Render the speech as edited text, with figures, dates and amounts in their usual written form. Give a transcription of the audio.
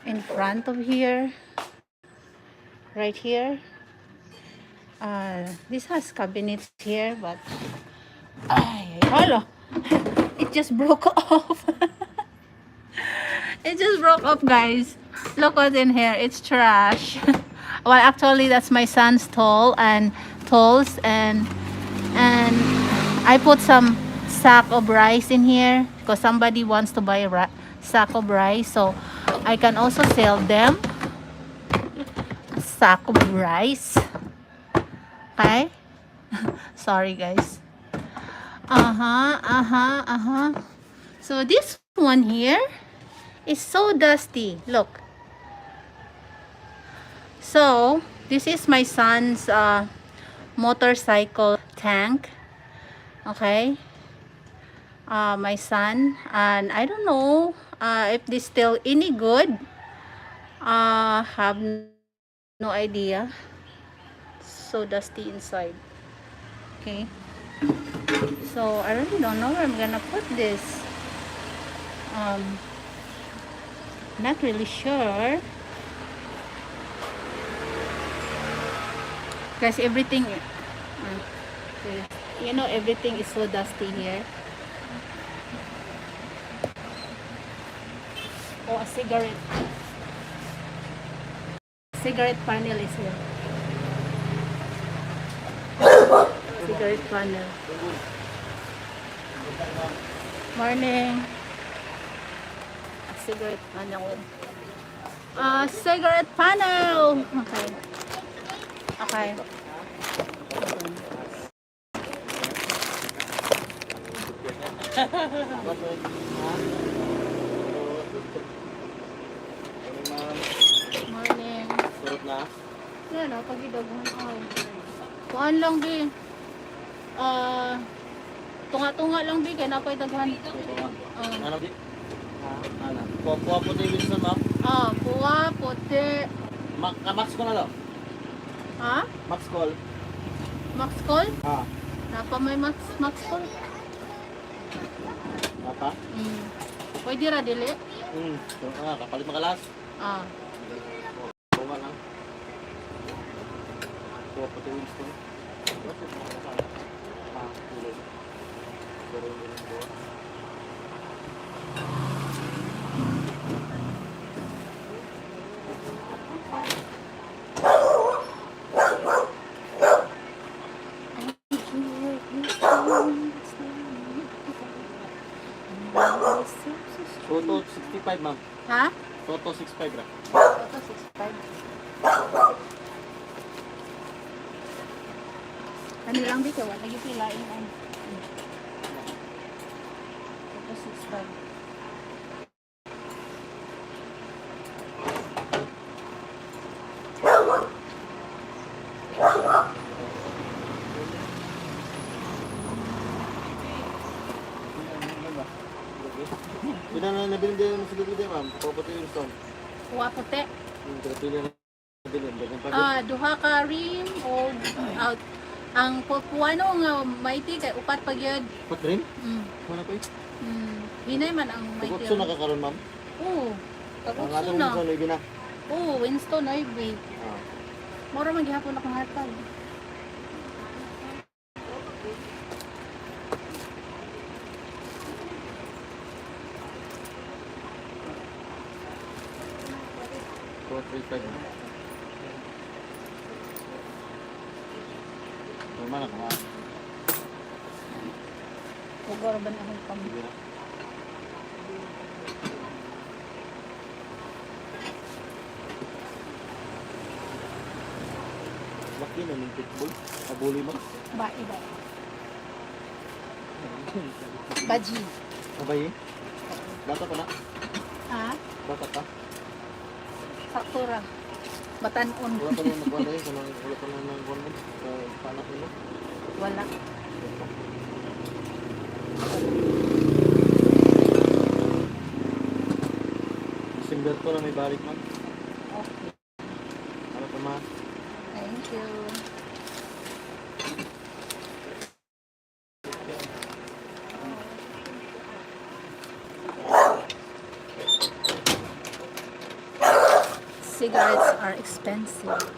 in front of here, right here. This has cabinets here, but hello, it just broke off. It just broke off, guys. Look what's in here. It's trash. Well, actually, that's my son's tools, and I put some sack of rice in here because somebody wants to buy a sack of rice, so I can also sell them a sack of rice. Okay. Sorry, guys. So this one here is so dusty. Look. So this is my son's motorcycle tank. Okay. My son, and I don't know if this still any good. Have no idea. So dusty inside. Okay. So I really don't know where I'm gonna put this. Not really sure. Because everything, you know, everything is so dusty here. Oh, a cigarette panel is here. Cigarette panel. Morning. A cigarette panel. Cigarette panel. Okay. Okay. Morning. Surot na? Yan o, pag-idaghan ay. Kuhaan lang, Bi. Tunga-tunga lang, Bi. Kaya napay daghan. Ano di? Ano? Puwa puti Wilson, ma'am? Puwa, puti. Max ko na daw? Ha? Max call? Max call? Napa may Max call? Apa? Pwede ra, dili? Kapalit makalas? Puwa lang. Puwa puti Wilson. Toto 65, ma'am. Ha? Toto 65 ra. Toto 65. Ano lang dito? Wala yung pilain. Toto 65. Nabilin din mo sa gilid, ma'am. Puwa puti Wilson. Puwa puti. Nabilin din. Duha ka rim o ang pupuano nga maiti kay upat pag yun. Pat rin? Mana ko eh? Hinay man ang maiti. Tugotso na kakaroon, ma'am? Oo. Ang Tagutso atong na. Wilson, lagi na. Oo, Winston ay babe. Mura man gihapon akong hatag. Puwa 35. Mana ka, ma'am? Huwag ba na akong pang... Sige na. Laki na ng pitbull. Abuli mo. Iba. Baji. Abay eh. Bata pa na. Ha? Bata pa. Saktura. Batanon. Wala pa nang nagwala eh. Wala pa nang nagwala mo. Panak nila. Wala. December to na may balik, ma'am. Okay. Ano pa, ma'am? Thank you. cigarettes are expensive.